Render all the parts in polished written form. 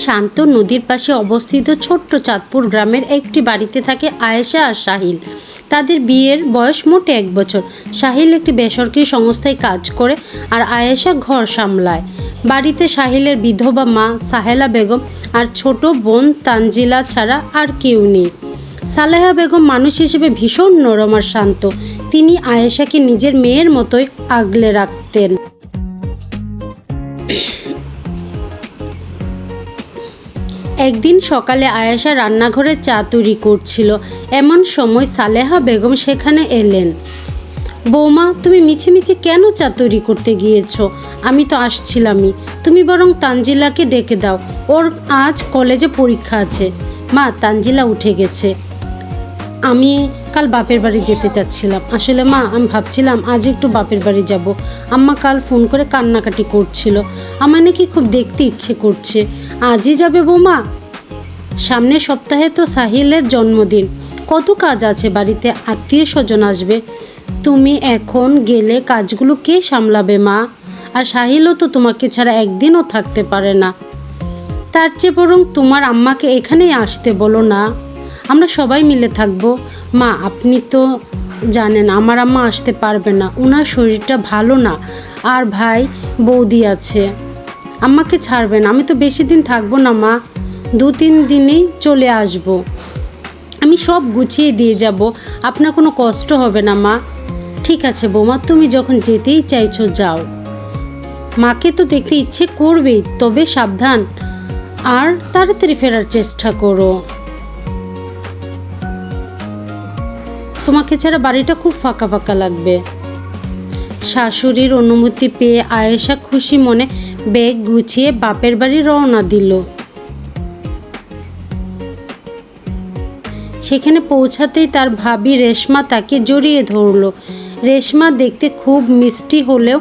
শান্ত নদীর পাশে অবস্থিত ছোট্ট চাঁদপুর গ্রামের একটি বাড়িতে থাকে আয়েশা আর সাহিল। তাদের বিয়ের বয়স মোটে 1 বছর। সাহিল একটি বেসরকারি সংস্থায় কাজ করে আর আয়েশা ঘর সামলায়। বাড়িতে সাহিলের বিধবা মা সাহেলা বেগম আর ছোট বোন তানজিলা ছাড়া আর কেউ নেই। সালেহা বেগম মানুষ হিসেবে ভীষণ নরম আর শান্ত। তিনি আয়েশাকে নিজের মেয়ের মতোই আগলে রাখতেন। একদিন সকালে আয়েশা রান্নাঘরে চা তৈরি করছিল। এমন সময় সালেহা বেগম সেখানে এলেন। বৌমা, তুমি মিছিমিছি কেন চা তৈরি করতে গিয়েছো? আমি তো আসছিলামই। তুমি বরং তানজিলাকে ডেকে দাও, ওর আজ কলেজে পরীক্ষা আছে। মা, তানজিলা উঠে গেছে। আমি কাল বাপের বাড়ি যেতে চাচ্ছিলাম। আসলে মা, আমি ভাবছিলাম আজ একটু বাপের বাড়ি যাব। আম্মা কাল ফোন করে কান্নাকাটি করছিল, আমার নাকি খুব দেখতে ইচ্ছে করছে। আজই যাবে বৌমা? সামনের সপ্তাহে তো সাহিলের জন্মদিন, কত কাজ আছে বাড়িতে, আত্মীয় স্বজন আসবে। তুমি এখন গেলে কাজগুলো কে সামলাবে মা? আর সাহিলও তো তোমাকে ছাড়া একদিনও থাকতে পারে না। তার চেয়ে বরং তোমার আম্মাকে এখানেই আসতে বলো না, আমরা সবাই মিলে থাকবো। মা, আপনি তো জানেন আমার আম্মা আসতে পারবে না, ওনার শরীরটা ভালো না। আর ভাই বৌদি আছে, আম্মাকে ছাড়বেন। আমি তো বেশি দিন থাকবো না মা, 2-3 দিনেই চলে আসব। আমি সব গুছিয়ে দিয়ে যাব, আপনার কোনো কষ্ট হবে না মা। ঠিক আছে বৌমা, তুমি যখন যেতেই চাইছো যাও। মাকে তো দেখতে ইচ্ছে করবেই, তবে সাবধান আর তাড়াতাড়ি ফেরার চেষ্টা করো। তোমাকে ছাড়া বাড়িটা খুব ফাঁকা ফাঁকা লাগবে। শাশুড়ির অনুমতি পেয়ে আয়েশা খুশি মনে ব্যাগ গুছিয়ে বাপের বাড়ি রওনা দিল। সেখানে পৌঁছাতেই তার ভাবি রেশমা তাকে জড়িয়ে ধরল। রেশমা দেখতে খুব মিষ্টি হলেও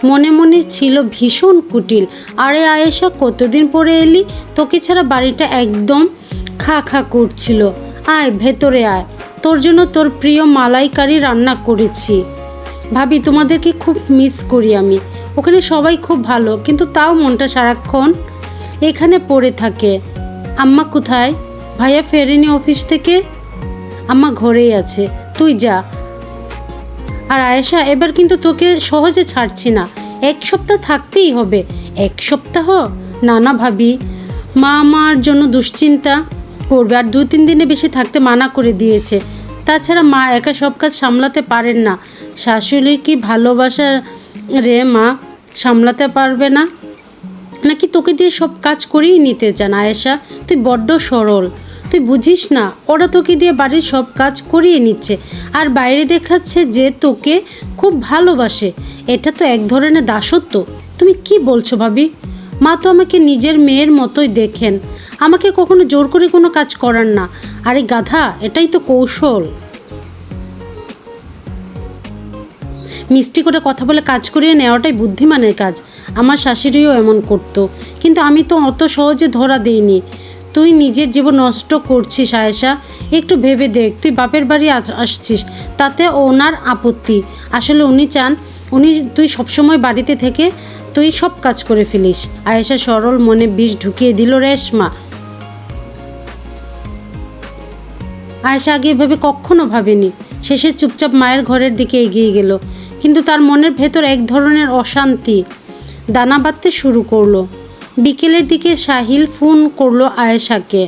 মনে মনে ছিল ভীষণ কুটিল। আরে আয়েশা, কতদিন পরে এলি? তোকে ছাড়া বাড়িটা একদম খা খা করছিল। আয় ভেতরে আয়, তোর জন্য তোর প্রিয় মালাইকারি রান্না করেছি। ভাবি, তোমাদেরকে খুব মিস করি আমি। ওখানে সবাই খুব ভালো, কিন্তু তাও মনটা সারাক্ষণ এখানে পড়ে থাকে। আম্মা কোথায়? ভাইয়া ফেরেনি অফিস থেকে? আম্মা ঘরেই আছে, তুই যা। আর আয়েশা, এবার কিন্তু তোকে সহজে ছাড়ছি না, 1 সপ্তাহ থাকতেই হবে। 1 সপ্তাহ? না না ভাবি, মা আমার জন্য দুশ্চিন্তা করবে, আর 2-3 দিনে বেশি থাকতে মানা করে দিয়েছে। তাছাড়া মা একা সব কাজ সামলাতে পারেন না। শাশুড়ি কি ভালোবাসা রে মা, সামলাতে পারবে না নাকি তোকে দিয়ে সব কাজ করিয়ে নিতে চান? আয়েশা, তুই বড্ড সরল, তুই বুঝিস না, ওরা তোকে দিয়ে বাড়ির সব কাজ করিয়ে নিচ্ছে আর বাইরে দেখাচ্ছে যে তোকে খুব ভালোবাসে। এটা তো এক ধরনের দাসত্ব। তুমি কি বলছো ভাবি? মা তো আমাকে নিজের মেয়ের মতোই দেখেন, আমাকে কখনো জোর করে কোনো কাজ করান না। আরে গাধা, এটাই তো কৌশল। মিষ্টি করে কথা বলে কাজ করিয়ে নেওয়াটাই বুদ্ধিমানের কাজ। আমার শাশুড়িও এমন করতো, কিন্তু আমি তো অত সহজে ধরা দেইনি। তুই নিজের জীবন নষ্ট করছিস আয়েশা, একটু ভেবে দেখ। তুই বাপের বাড়ি আসছিস, তাতে ওনার আপত্তি। আসলে উনি চান তুই সবসময় বাড়িতে থেকে তুই সব কাজ করে ফেলিস। আয়েশা সরল মনে বিষ ঢুকিয়ে দিল রেশমা। আয়েশা আগে এভাবে কখনো ভাবেনি। শেষে চুপচাপ মায়ের ঘরের দিকে এগিয়ে গেল, কিন্তু তার মনের ভেতর এক ধরনের অশান্তি দানা বাঁধতে শুরু করলো। বিকেলের দিকে সাহিল ফোন করলো আয়েশাকে।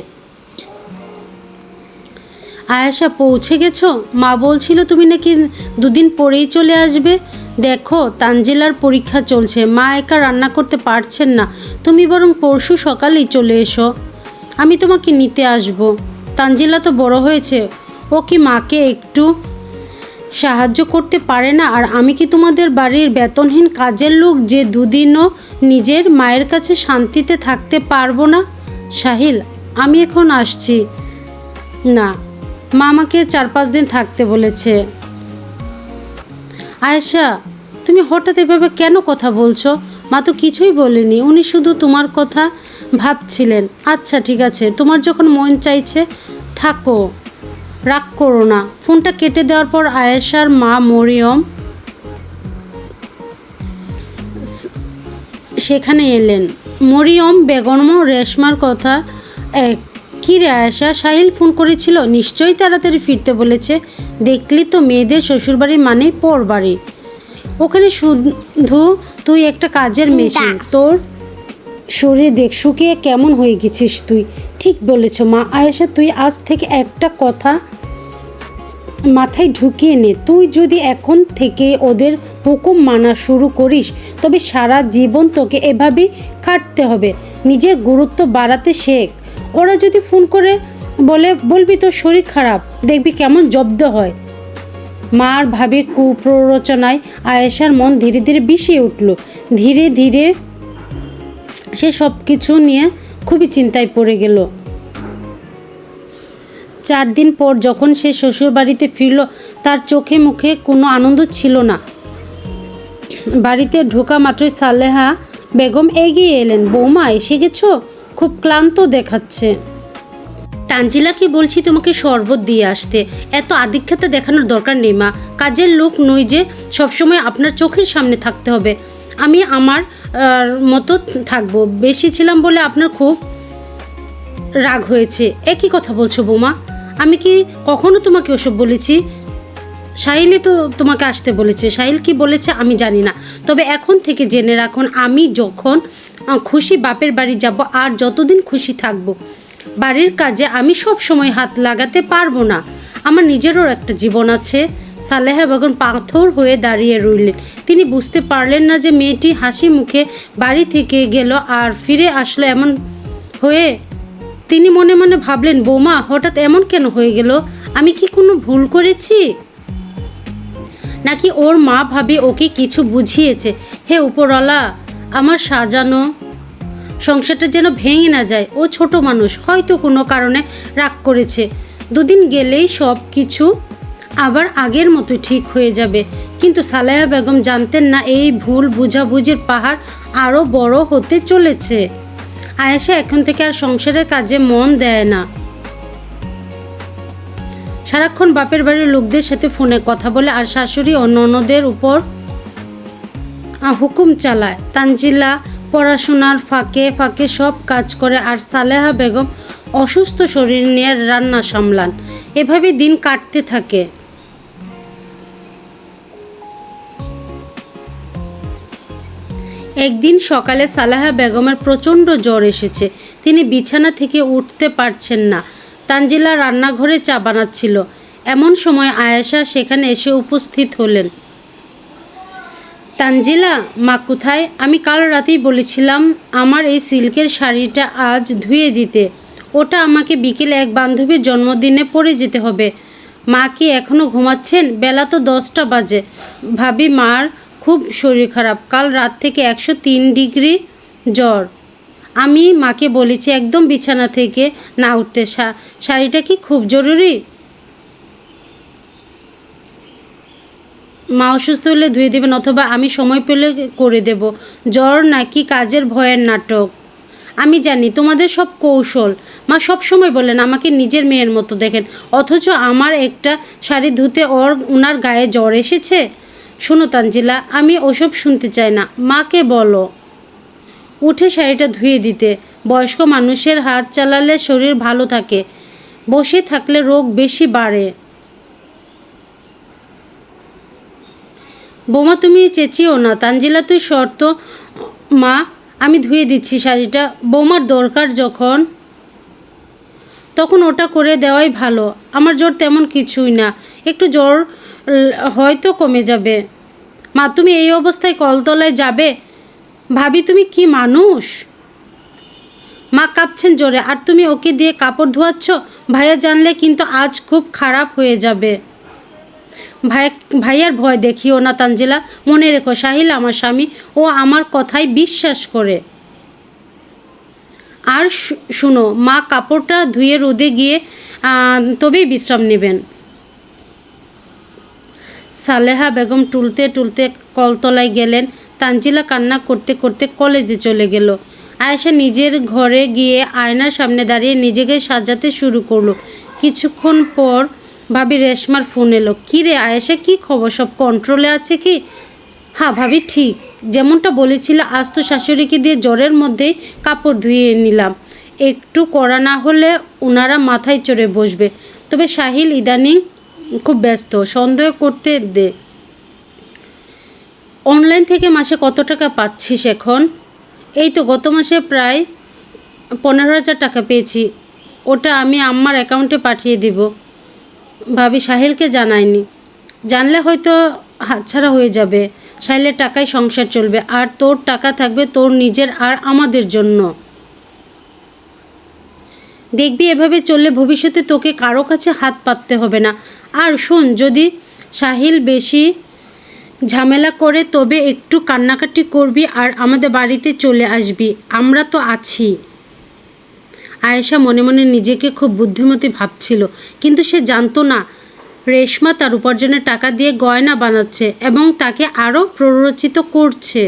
আয়েশা, পৌঁছে গেছো? মা বলছিল তুমি নাকি 2 দিন পরেই চলে আসবে। দেখো, তানজিলার পরীক্ষা চলছে, মা একা রান্না করতে পারছেন না। তুমি বরং পরশু সকালেই চলে এসো, আমি তোমাকে নিতে আসবো। তানজিলা তো বড় হয়েছে, ও কি মাকে একটু সাহায্য করতে পারে না? আর আমি কি তোমাদের বাড়ির বেতনহীন কাজের লোক যে 2 দিনও নিজের মায়ের কাছে শান্তিতে থাকতে পারবো না? সাহিল, আমি এখন আসছি না, মা আমাকে 4-5 দিন থাকতে বলেছে। আয়েশা, তুমি হঠাৎ এভাবে কেন কথা বলছো? মা তো কিছুই বলেনি, উনি শুধু তোমার কথা ভাবছিলেন। আচ্ছা ঠিক আছে, তোমার যখন মন চাইছে থাকো, রাগ করো না। ফোনটা কেটে দেওয়ার পর আয়েশার মা মরিয়ম সেখানে এলেন। মরিয়ম বেগমও রেশমার কথা কী রে আয়েশা, সাহিল ফোন করেছিল, নিশ্চয়ই তাড়াতাড়ি ফিরতে বলেছে। দেখলি তো মেয়েদের শ্বশুরবাড়ি মানেই পর বাড়ি, ওখানে শুধু তুই একটা কাজের মেশিন, তোর শরীর দেখ শুকিয়ে কেমন হয়ে গেছিস তুই। ঠিক বলেছ মা। আয়েশা তুই আজ থেকে একটা কথা মাথায় ঢুকিয়ে নে, তুই যদি এখন থেকে ওদের হুকুম মানা শুরু করিস তবে সারা জীবন তোকে এভাবেই কাটতে হবে। নিজের গুরুত্ব বাড়াতে শেখ। ওরা যদি ফোন করে বলবি তোর শরীর খারাপ, দেখবি কেমন জব্দ হয়। মার ভাবির কুপ্ররোচনায় আয়েশার মন ধীরে ধীরে বিষিয়ে উঠল। ধীরে ধীরে সে সব কিছু নিয়ে খুবই চিন্তায় পড়ে গেল। 4 দিন পর যখন সে শ্বশুরবাড়িতে ফিরল, তার চোখে মুখে কোনো আনন্দ ছিল না। বাড়িতে ঢোকা মাত্রই সালেহা বেগম এগিয়ে এলেন। বৌমা এসে গেছো? খুব ক্লান্ত দেখাচ্ছে। তানজিলাকে বলছি তোমাকে শরবত দিয়ে আসতে, এত আদিক্ষেতা দেখানোর দরকার নেই মা। কাজের লোক নই যে সবসময় আপনার চোখের সামনে থাকতে হবে। আমি আমার মতো থাকবো। বেশি ছিলাম বলে আপনার খুব রাগ হয়েছে। একই কথা বলছো বৌমা, আমি কি কখনো তোমাকে ওসব বলেছি? সাহিলই তো তোমাকে আসতে বলেছে। সাহিল কি বলেছে আমি জানি না, তবে এখন থেকে জেনে রাখুন, আমি যখন খুশি বাপের বাড়ি যাব আর যতদিন খুশি থাকব। বাড়ির কাজে আমি সব সময় হাত লাগাতে পারবো না। আমার নিজেরও একটা জীবন আছে। সালেহা বেগম পাথর হয়ে দাঁড়িয়ে রইলেন। তিনি বুঝতে পারলেন না যে মেয়েটি হাসি মুখে বাড়ি থেকে গেল আর ফিরে আসলো এমন হয়ে। তিনি মনে মনে ভাবলেন, বৌমা হঠাৎ এমন কেন হয়ে গেল? আমি কি কোনো ভুল করেছি, নাকি ওর মা ভাবি ওকে কিছু বুঝিয়েছে? হে উপরওয়ালা, আমার সাজানো সংসারটা যেন ভেঙে না যায়। ও ছোট মানুষ, হয়তো কোনো কারণে রাগ করেছে। 2 দিন গেলেই সব কিছু আবার আগের মতো ঠিক হয়ে যাবে। কিন্তু সালেহা বেগম জানতেন না এই ভুল বুঝাবুঝির পাহাড় আরও বড় হতে চলেছে। আয়েশা এখন থেকে আর সংসারের কাজে মন দেয় না। সারাক্ষণ বাপের বাড়ির লোকদের সাথে ফোনে কথা বলে আর শাশুড়ি ও ননদের উপর হুকুম চালায়। তানজিলা পড়াশোনার ফাঁকে ফাঁকে সব কাজ করে আর সালেহা বেগম অসুস্থ শরীর নিয়ে রান্না সামলান। এভাবে দিন কাটতে থাকে। একদিন সকালে সালেহা বেগমের প্রচণ্ড জ্বর এসেছে। তিনি বিছানা থেকে উঠতে পারছেন না। তানজিলা রান্নাঘরে চা বানাচ্ছিল। এমন সময় আয়েশা সেখানে এসে উপস্থিত হলেন। তানজিলা, মা কোথায়? আমি কাল রাতেই বলেছিলাম আমার এই সিল্কের শাড়িটা আজ ধুয়ে দিতে। ওটা আমাকে বিকেলে এক বান্ধবীর জন্মদিনে পরে যেতে হবে। মা কি এখনও ঘুমাচ্ছেন? বেলা তো 10টা বাজে। ভাবি মার খুব শরীর খারাপ, কাল রাত থেকে 103 ডিগ্রি জ্বর। আমি মাকে বলেছি একদম বিছানা থেকে না উঠতে। শাড়িটা কি খুব জরুরি? মা অসুস্থ হলে ধুয়ে দেবেন, অথবা আমি সময় পেলে করে দেব। জ্বর নাকি কাজের ভয়ের নাটক? আমি জানি তোমাদের সব কৌশল। মা সব সময় বলেন আমাকে নিজের মেয়ের মতো দেখেন, অথচ আমার একটা শাড়ি ধুতে ওনার গায়ে জ্বর এসেছে। শোনো তানজিলা, আমি ওসব শুনতে চাই না। মাকে বলো উঠে শাড়িটা ধুয়ে দিতে। বয়স্ক মানুষের হাত চালালে শরীর ভালো থাকে, বসে থাকলে রোগ বেশি বাড়ে। বৌমা তুমি চেঁচিও না। তানজিলা তুই শর্ত। মা আমি ধুয়ে দিচ্ছি শাড়িটা। বৌমার দরকার যখন তখন ওটা করে দেওয়াই ভালো। আমার জ্বর তেমন কিছুই না, একটু জ্বর হয়তো কমে যাবে। মা তুমি এই অবস্থায় কলতলায় যাবে? ভাবি তুমি কি মানুষ? মা কাঁপছেন জোরে। আর তুমি ওকে দিয়ে কাপড় ধোয়াচ্ছ? ভাইয়া জানলে কিন্তু আজ খুব খারাপ হয়ে যাবে। ভাইয়ার ভয় দেখিও না তানজিলা। মনে রেখো সাহিল আমার স্বামী, ও আমার কথায় বিশ্বাস করে। আর শুনো, মা কাপড়টা ধুয়ে রোদে গিয়ে তবেই বিশ্রাম নেবেন। সালেহা বেগম টুলতে টুলতে কলতলায় গেলেন। তানজিলা কান্না করতে করতে কলেজে চলে গেল। আয়েশা নিজের ঘরে গিয়ে আয়নার সামনে দাঁড়িয়ে নিজেকে সাজাতে শুরু করলো। কিছুক্ষণ পর ভাবি রেশমার ফোন এলো। কী রে আয়েশা, কী খবর? সব কন্ট্রোলে আছে কি? হ্যাঁ ভাবি, ঠিক যেমনটা বলেছিল। আজ তো শাশুড়িকে দিয়ে জ্বরের মধ্যেই কাপড় ধুয়ে নিলাম। একটু করা না হলে ওনারা মাথায় চড়ে বসবে। তবে সাহিল ইদানিং খুব ব্যস্ত, সন্দেহ করতে দে। অনলাইন থেকে মাসে কত টাকা পাচ্ছিস এখন? এই তো গত মাসে প্রায় 15,000 টাকা পেয়েছি। ওটা আমি আম্মার অ্যাকাউন্টে পাঠিয়ে দিব। ভাবি, সাহিলকে জানায়নি। জানলে হয়তো হাতছাড়া হয়ে যাবে। সাহিলের টাকায় সংসার চলবে, আর তোর টাকা থাকবে তোর নিজের আর আমাদের জন্য। দেখবি এভাবে চললে ভবিষ্যতে তোকে কারো কাছে হাত পাততে হবে না। আর শোন, যদি সাহিল বেশি ঝামেলা করে তবে একটু কান্নাকাটি করবি আর আমাদের বাড়িতে চলে আসবি, আমরা তো আছি। আয়েশা মনে মনে নিজেকে খুব বুদ্ধিমতী ভাবছিল, কিন্তু সে জানতো না রেশমা তার উপার্জনের টাকা দিয়ে গয়না বানাচ্ছে এবং তাকে আরও প্ররোচিত করছে।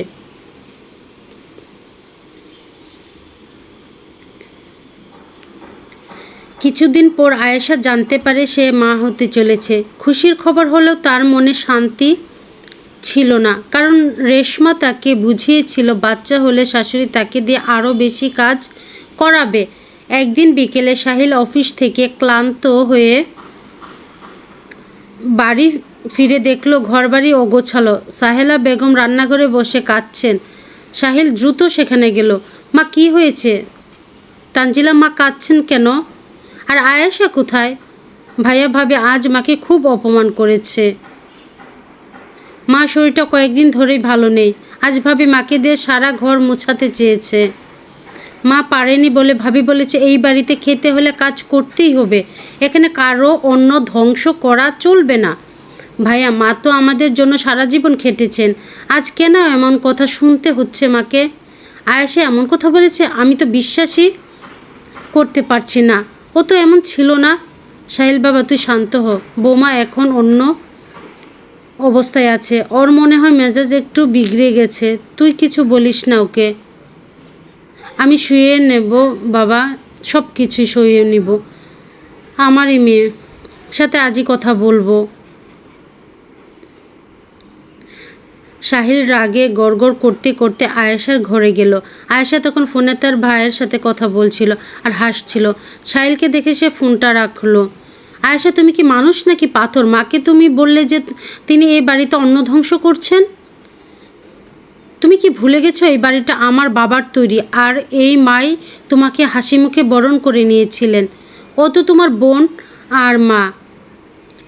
কিছুদিন পর আয়েশা জানতে পারে সে মা হতে চলেছে। খুশির খবর হলেও তার মনে শান্তি ছিল না, কারণ রেশমা তাকে বুঝিয়েছিল বাচ্চা হলে শাশুড়ি তাকে দিয়ে আরও বেশি কাজ করাবে। একদিন বিকেলে সাহিল অফিস থেকে ক্লান্ত হয়ে বাড়ি ফিরে দেখলো ঘরবাড়ি অগোছালো। সাহেলা বেগম রান্নাঘরে বসে কাঁদছেন। সাহিল দ্রুত সেখানে গেল। মা, কি হয়েছে? তানজিলা, মা কাঁদছেন কেন? আর আয়েশা কোথায়? ভাইয়া ভাবে আজ মাকে খুব অপমান করেছে। মা শরীরটা কয়েকদিন ধরেই ভালো নেই। আজ ভাবি মাকে দিয়ে সারা ঘর মুছাতে চেয়েছে। মা পারেনি বলে ভাবি বলেছে এই বাড়িতে খেতে হলে কাজ করতেই হবে, এখানে কারো অন্য ধ্বংস করা চলবে না। ভাইয়া, মা তো আমাদের জন্য সারা জীবন খেটেছেন, আজ কেন এমন কথা শুনতে হচ্ছে মাকে? আয়েশা এমন কথা বলেছে? আমি তো বিশ্বাসই করতে পারছি না। ও তো এমন ছিল না। সাহিল বাবা, তুই শান্ত হ। বৌমা এখন অন্য অবস্থায় আছে, ওর মনে হয় মেজাজ একটু বিগড়ে গেছে। তুই কিছু বলিস না ওকে। আমি শুয়ে নেব বাবা, সব কিছুই শুয়ে নিব। আমারই মেয়ে, সাথে আজই কথা বলবো। সাহিল রাগে গড়গড় করতে করতে আয়েশার ঘরে গেল। আয়েশা তখন ফোনে তার ভাইয়ের সাথে কথা বলছিল আর হাসছিল। সাহিলকে দেখে সে ফোনটা রাখলো। আয়েশা, তুমি কি মানুষ নাকি পাথর? মাকে তুমি বললে যে তিনি এই বাড়িতে অন্ন ধ্বংস করছেন। তুমি কি ভুলে গেছো এই বাড়িটা আমার বাবার তৈরি, আর এই মাই তোমাকে হাসি মুখে বরণ করে নিয়েছিলেন। ও তো তোমার বোন আর মা।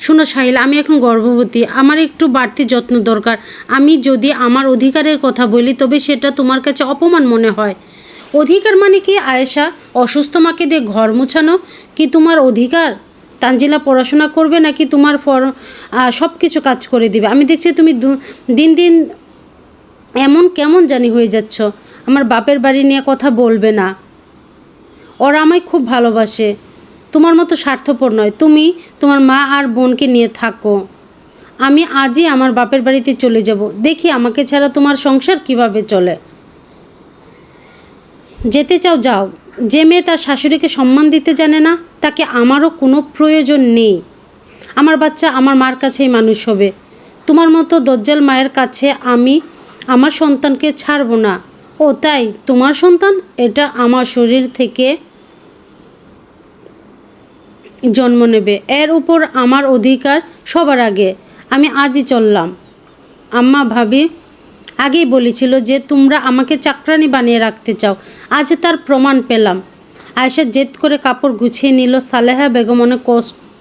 শোনো সাহিল, আমি এখন গর্ভবতী, আমার একটু বাড়তি যত্ন দরকার। আমি যদি আমার অধিকারের কথা বলি তবে সেটা তোমার কাছে অপমান মনে হয়। অধিকার মানে কি আয়েশা? অসুস্থ মাকে দিয়ে ঘর মোছানো কি তোমার অধিকার? তানজিলা পড়াশোনা করবে নাকি তোমার সব কিছু কাজ করে দিবে? আমি দেখছি তুমি দিন দিন এমন কেমন জানি হয়ে যাচ্ছ। আমার বাপের বাড়ি নিয়ে কথা বলবে না, ওরা আমায় খুব ভালোবাসে। তোমার মতো স্বার্থপর নয়। তুমি তোমার মা আর বোনকে নিয়ে থাকো। আমি আজই আমার বাপের বাড়িতে চলে যাব। দেখি আমাকে ছাড়া তোমার সংসার কিভাবে চলে। যেতে চাও যাও। যে মেয়ে তার শাশুড়িকে সম্মান দিতে জানে না তাকে আমারও কোনো প্রয়োজন নেই। আমার বাচ্চা আমার মার কাছেই মানুষ হবে। তোমার মতো দজ্জাল মায়ের কাছে আমি আমার সন্তানকে ছাড়ব না। ও তাই, তোমার সন্তান? এটা আমার শরীর থেকে জন্ম নেবে, এর উপর আমার অধিকার সবার আগে। আমি আজই চললাম। আম্মা ভাবি আগেই বলেছিল যে তোমরা আমাকে চাকরানি বানিয়ে রাখতে চাও, আজ তার প্রমাণ পেলাম। আয়েশা জেদ করে কাপড় গুছিয়ে নিল। সালেহা বেগম অনেক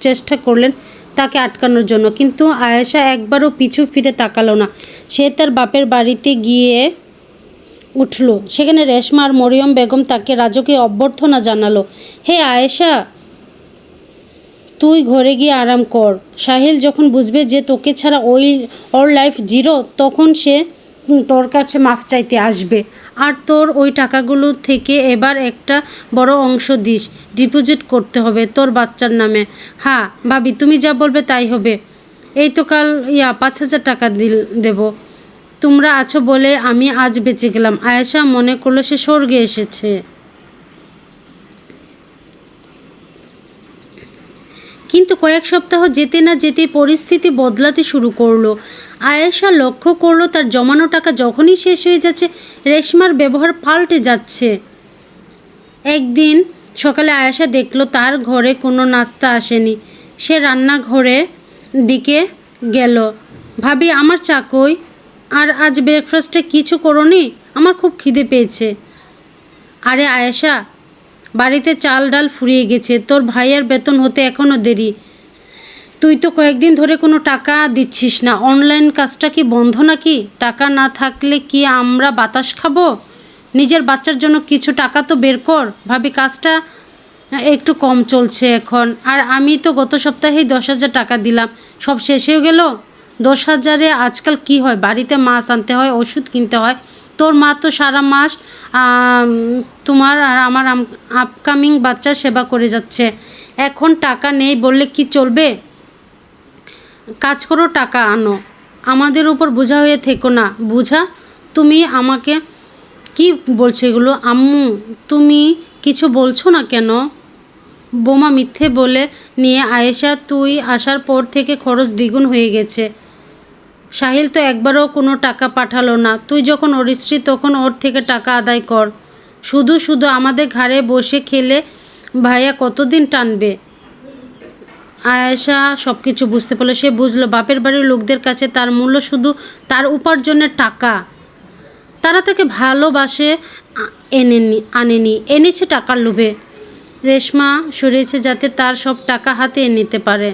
চেষ্টা করলেন তাকে আটকানোর জন্য, কিন্তু আয়েশা একবারও পিছু ফিরে তাকালো না। সে তার বাপের বাড়িতে গিয়ে উঠল। সেখানে রেশমা আর মরিয়ম বেগম তাকে রাজকীয় অভ্যর্থনা জানালো। হে আয়েশা, তুই ঘরে গিয়ে আরাম কর। সাহিল যখন বুঝবে যে তোকে ছাড়া ওর লাইফ জিরো, তখন সে তোর কাছে মাফ চাইতে আসবে। আর তোর ওই টাকাগুলো থেকে এবার একটা বড় অংশ দিস, ডিপোজিট করতে হবে তোর বাচ্চার নামে। হ্যাঁ ভাবি, তুমি যা বলবে তাই হবে। এই তো কাল 5,000 টাকা দেব। তোমরা আছো বলে আমি আজ বেঁচে গেলাম। আয়েশা মনে করলো সে স্বর্গে এসেছে। কিন্তু কয়েক সপ্তাহ যেতে না যেতে পরিস্থিতি বদলাতে শুরু করলো। আয়েশা লক্ষ্য করলো তার জমানো টাকা যখনই শেষ হয়ে যাচ্ছে রেশমার ব্যবহার পাল্টে যাচ্ছে। একদিন সকালে আয়েশা দেখলো তার ঘরে কোনো নাস্তা আসেনি। সে রান্নাঘরে দিকে গেল। ভাবি, আমার চা কই? আর আজ ব্রেকফাস্টে কিছু করোনি? আমার খুব খিদে পেয়েছে। আরে আয়েশা, বাড়িতে চাল ডাল ফুরিয়ে গেছে, তোর ভাইয়ের বেতন হতে এখনও দেরি। তুই তো কয়েকদিন ধরে কোনো টাকা দিচ্ছিস না। অনলাইন কাজটা কি বন্ধ নাকি? টাকা না থাকলে কি আমরা বাতাস খাবো? নিজের বাচ্চার জন্য কিছু টাকা তো বের কর। ভাবি, কাজটা একটু কম চলছে এখন। আর আমি তো গত সপ্তাহেই 10,000 টাকা দিলাম, সব শেষ হয়ে গেল। 10,000-এ আজকাল কি হয়? বাড়িতে মাছ আনতে হয়, ওষুধ কিনতে হয়। তোর মা তো সারা মাস তোমার আর আমার আপকামিং বাচ্চার সেবা করে যাচ্ছে। এখন টাকা নেই বললে কি চলবে? কাজ করো, টাকা আনো, আমাদের উপর বোঝা হয়ে থেকো না। বুঝা? তুমি আমাকে কি বলছো এগুলো? আম্মু, তুমি কিছু বলছো না কেন? বোমা মিথ্যে বলে নিয়ে আয়েশা, তুই আসার পর থেকে খরচ দ্বিগুণ হয়ে গেছে। সাহিল তো একবারও কোনো টাকা পাঠালো না। তুই যখন ওর স্ত্রী তখন ওর থেকে টাকা আদায় কর। শুধু শুধু আমাদের ঘাড়ে বসে খেলে ভাইয়া কতদিন টানবে? আয়েশা সব কিছু বুঝতে পারলো। সে বুঝলো বাপের বাড়ির লোকদের কাছে তার মূল্য শুধু তার উপার্জনের টাকা। তারা তাকে ভালোবাসে আনেনি, এনেছে টাকার লোভে। রেশমা সরিয়েছে যাতে তার সব টাকা হাতে নিতে পারে।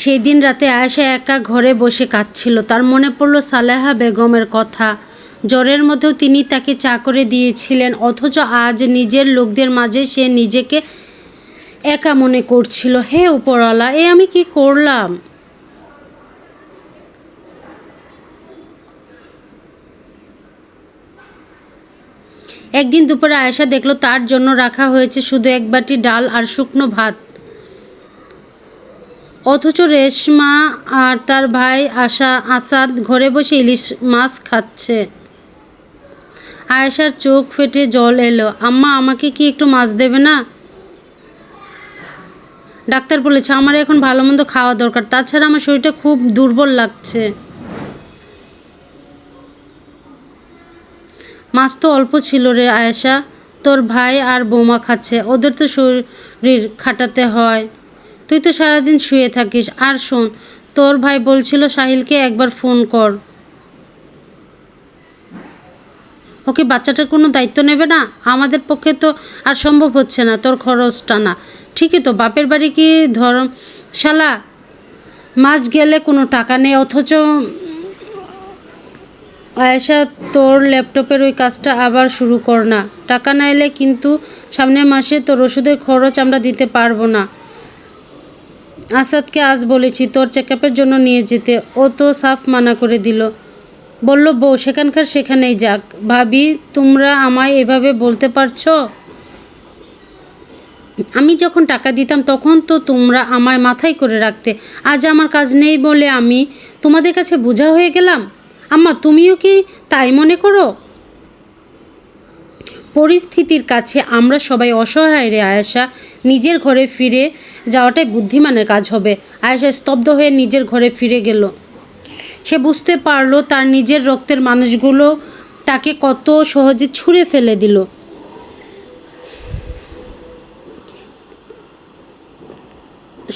সেদিন রাতে আয়েশা একা ঘরে বসে কাঁদছিল। তার মনে পড়ল সালেহা বেগমের কথা। জ্বরের মধ্যেও তিনি তাকে চা করে দিয়েছিলেন, অথচ আজ নিজের লোকদের মাঝে সে নিজেকে একা মনে করছিল। হে উপরওয়ালা, আমি কি করলাম? একদিন দুপুরে আয়েশা দেখলো তার জন্য রাখা হয়েছে শুধু এক বাটি ডাল আর শুকনো ভাত, অথচ রেশমা আর তার ভাই আসাদ ঘরে বসে ইলিশ মাছ খাচ্ছে। আয়েশার চোখ ফেটে জল এলো। আম্মা, আমাকে কি একটু মাছ দেবে না? ডাক্তার বলেছে আমার এখন ভালো মন্দ খাওয়া দরকার, তাছাড়া আমার শরীরটা খুব দুর্বল লাগছে। মাছ তো অল্প ছিল রে আয়েশা, তোর ভাই আর বৌমা খাচ্ছে, ওদের তো শরীর খাটাতে হয়। তুই তো সারাদিন শুয়ে থাকিস। আর শোন, তোর ভাই বলছিল সাহিলকে একবার ফোন কর। ওকে বাচ্চাটার কোনো দায়িত্ব নেবে না? আমাদের পক্ষে তো আর সম্ভব হচ্ছে না তোর খরচ টানা। ঠিকই তো, বাপের বাড়ি কি ধর্মশালা? মাস গেলে কোনো টাকা নেই। অথচ আয়েশা, তোর ল্যাপটপের ওই কাজটা আবার শুরু কর না। টাকা না এলে কিন্তু সামনের মাসে তোর ওষুধের খরচ আমরা দিতে পারবো না। আসাদকে আজ বলেছি তোর চেকআপের জন্য নিয়ে যেতে, ও তো সাফ মানা করে দিল। বলল বউ সেখানকার সেখানেই যাক। ভাবি, তোমরা আমায় এভাবে বলতে পারছো? আমি যখন টাকা দিতাম তখন তো তোমরা আমায় মাথায় করে রাখতে। আজ আমার কাজ নেই বলে আমি তোমাদের কাছে বোঝা হয়ে গেলাম? আম্মা, তুমিও কি তাই মনে করো? পরিস্থিতির কাছে আমরা সবাই অসহায় রে আয়েশা। নিজের ঘরে ফিরে যাওয়াটাই বুদ্ধিমানের কাজ হবে। আয়েশা স্তব্ধ হয়ে নিজের ঘরে ফিরে গেল। সে বুঝতে পারলো তার নিজের রক্তের মানুষগুলো তাকে কত সহজে ছুঁড়ে ফেলে দিল।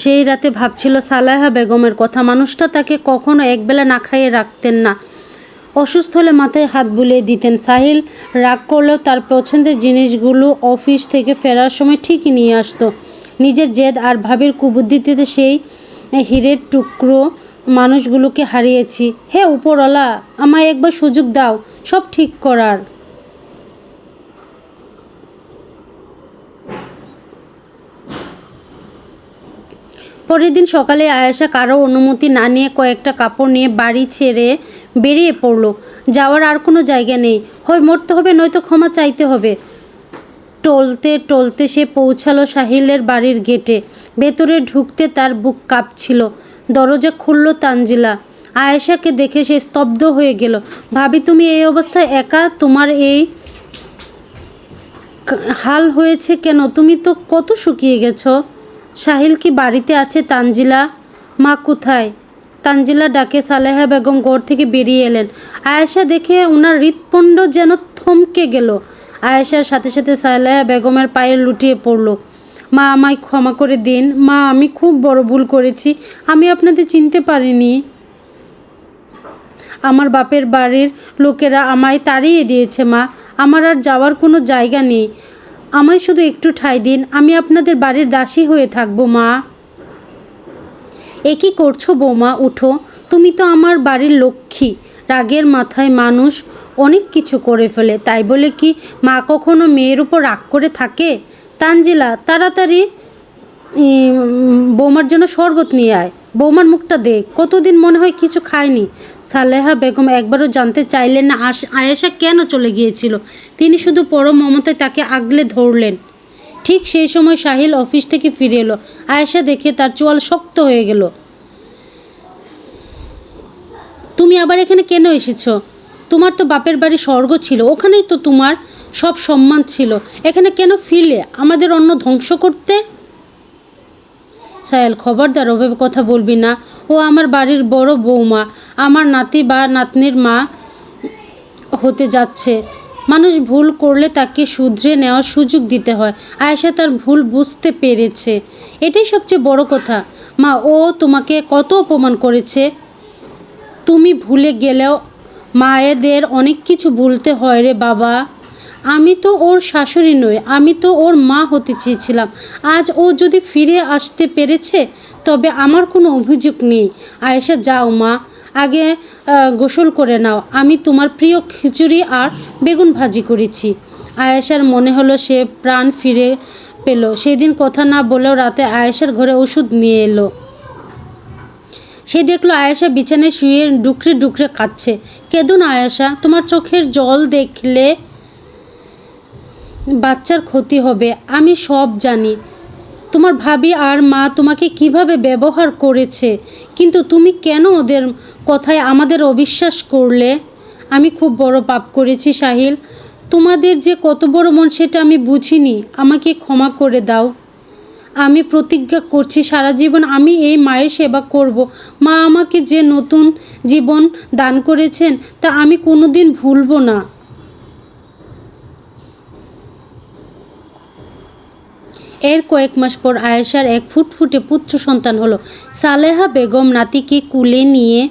সেই রাতে ভাবছিল সালেহা বেগমের কথা। মানুষটা তাকে কখনো একবেলা না খাইয়ে রাখতেন না। অসুস্থ হলে মাথায় হাত বুলিয়ে দিতেন। সাহিল রাগ করলেও তার পছন্দের জিনিসগুলো অফিস থেকে ফেরার সময় ঠিকই নিয়ে আসতো। নিজের জেদ আর ভাবির কুবুদ্ধিতে সেই হীরের টুকরো মানুষগুলোকে হারিয়েছি। হে উপরওয়ালা, আমায় একবার সুযোগ দাও সব ঠিক করার। পরের দিন সকালে আয়েশা কারো অনুমতি না নিয়ে কয়েকটা কাপড় নিয়ে বাড়ি ছেড়ে বেরিয়ে পড়ল। যাওয়ার আর কোনো জায়গা নেই, হয় মরতে হবে নয়তো ক্ষমা চাইতে হবে। টলতে টলতে সে পৌঁছালো সাহিলের বাড়ির গেটে। ভেতরে ঢুকতে তার বুক কাঁপছিল। দরজা খুলল তানজিলা। আয়েশাকে দেখে সে স্তব্ধ হয়ে গেল। ভাবি, তুমি এই অবস্থায় একা? তোমার এই হাল হয়েছে কেন? তুমি তো কত শুকিয়ে গেছো। সাহিল কি বাড়িতে আছে? তানজিলা মা কোথায়? তানজিলা ডাকে সালেহা বেগম ঘর থেকে বেরিয়ে এলেন। আয়েশা দেখে ওনার হৃৎপিণ্ড যেন থমকে গেল। আয়েশার সাথে সাথে সালেহা বেগমের পায়ে লুটিয়ে পড়ল। মা, আমায় ক্ষমা করে দিন মা, আমি খুব বড় ভুল করেছি, আমি আপনাদের চিনতে পারিনি। আমার বাপের বাড়ির লোকেরা আমায় তাড়িয়ে দিয়েছে মা, আমার আর যাওয়ার কোনো জায়গা নেই, আমায় শুধু একটু ঠাঁই দিন, আমি আপনাদের বাড়ির দাসী হয়ে থাকবো মা। এ কী করছো বৌমা, উঠো, তুমি তো আমার বাড়ির লক্ষ্মী। রাগের মাথায় মানুষ অনেক কিছু করে ফেলে, তাই বলে কি মা কখনো মেয়ের উপর রাগ করে থাকে? তানজিলা, তাড়াতাড়ি বৌমার জন্য শরবত নিয়ে আয়, বৌমার মুখটা দেখ, কতদিন মনে হয় কিছু খায়নি। সালেহা বেগম একবারও জানতে চাইলেন না আয়েশা কেন চলে গিয়েছিল। তিনি শুধু পরম মমতায় তাকে আগলে ধরলেন। ঠিক সেই সময় সাহিল অফিস থেকে ফিরে এলো। আয়েশা দেখে তার চোয়াল শক্ত হয়ে গেল। তুমি আবার এখানে কেন এসেছো? তোমার তো বাপের বাড়ি স্বর্গ ছিল, ওখানেই তো তোমার সব সম্মান ছিল, এখানে কেন ফিরলে আমাদের অন্য ধ্বংস করতে? সাহেল, খবরদার ওভাবে কথা বলবি না, ও আমার বাড়ির বড় বৌমা, আমার নাতি বা নাতনির মা হতে যাচ্ছে। মানুষ ভুল করলে তাকে শুধরে নেওয়ার সুযোগ দিতে হয়। আয়েশা তার ভুল বুঝতে পেরেছে, এটাই সবচেয়ে বড় কথা। মা, ও তোমাকে কত অপমান করেছে, তুমি ভুলে গেলেও মায়েদের অনেক কিছু ভুলতে হয় রে বাবা। আমি তো ওর শাশুড়ি নই, আমি তো ওর মা হতে চেয়েছিলাম। আজ ও যদি ফিরে আসতে পেরেছে তবে আমার কোনো অভিযোগ নেই। আয়েশা, যাও মা, আগে গোসল করে নাও, আমি তোমার প্রিয় খিচুড়ি আর বেগুন ভাজি করেছি। আয়েশার মনে হলো সে প্রাণ ফিরে পেল। সেদিন কথা না বলেও রাতে আয়েশার ঘরে ওষুধ নিয়ে এলো। সে দেখলো আয়েশা বিছানায় শুয়ে ডুকরে ডুকরে কাঁদছে। কেঁদো না আয়েশা, তোমার চোখের জল দেখলে বাচ্চার ক্ষতি হবে, আমি সব জানি। তোমার ভাবি আর মা তোমাকে কিভাবে ব্যবহার করেছে, কিন্তু তুমি কেন ওদের কথায় আমাদের অবিশ্বাস করলে? আমি খুব বড় পাপ করেছি সাহিল, তোমাদের যে কত বড় মন সেটা আমি বুঝিনি, আমাকে ক্ষমা করে দাও। আমি প্রতিজ্ঞা করছি সারা জীবন আমি এই মায়ের সেবা করব। মা আমাকে যে নতুন জীবন দান করেছেন তা আমি কোনোদিন ভুলব না। এর কয়েক মাস পর আয়েশার এক ফুটফুটে পুত্র সন্তান হলো। সালেহা বেগম নাতিকে কুলে নিয়ে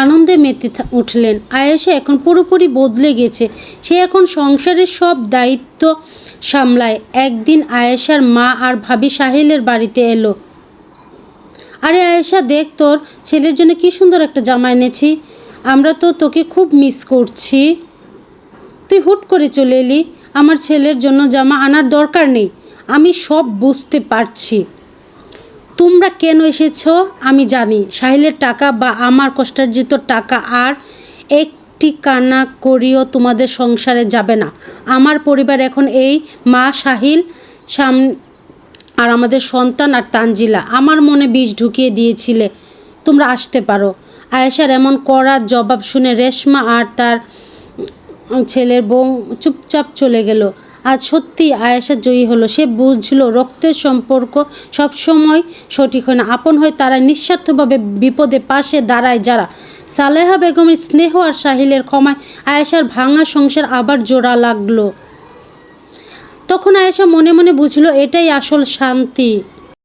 আনন্দে মেতে উঠলেন। আয়েশা এখন পুরোপুরি বদলে গেছে, সে এখন সংসারের সব দায়িত্ব সামলায়। একদিন আয়েশার মা আর ভাবি সাহিলের বাড়িতে এলো। আরে আয়েশা, দেখ তোর ছেলের জন্য কি সুন্দর একটা জামা এনেছি, আমরা তো তোকে খুব মিস করছি। তুই হুট করে চলে এলি, আমার ছেলের জন্য জামা আনার দরকার নেই, আমি সব বুঝতে পারছি। তোমরা কেন এসেছ আমি জানি, সাহিলের টাকা বা আমার কষ্টার্জিত টাকা আর একটি কান্না করিও তোমাদের সংসারে যাবে না। আমার পরিবার এখন এই মা, সাহিল আর আমাদের সন্তান আর তানজিলা। আমার মনে বিষ ঢুকিয়ে দিয়েছিলে, তোমরা আসতে পারো। আয়েশার এমন কড়া জবাব শুনে রেশমা আর তার ছেলের বউ চুপচাপ চলে গেল। আজ সত্যি আয়েশা জয়ী হলো। সে বুঝলো রক্তের সম্পর্ক সবসময় সঠিক হয় না, আপন হয় তারা নিঃস্বার্থভাবে বিপদে পাশে দাঁড়ায় যারা। সালেহা বেগমের স্নেহ আর সাহিলের ক্ষমায় আয়েশার ভাঙা সংসার আবার জোড়া লাগলো। তখন আয়েশা মনে মনে বুঝলো এটাই আসল শান্তি।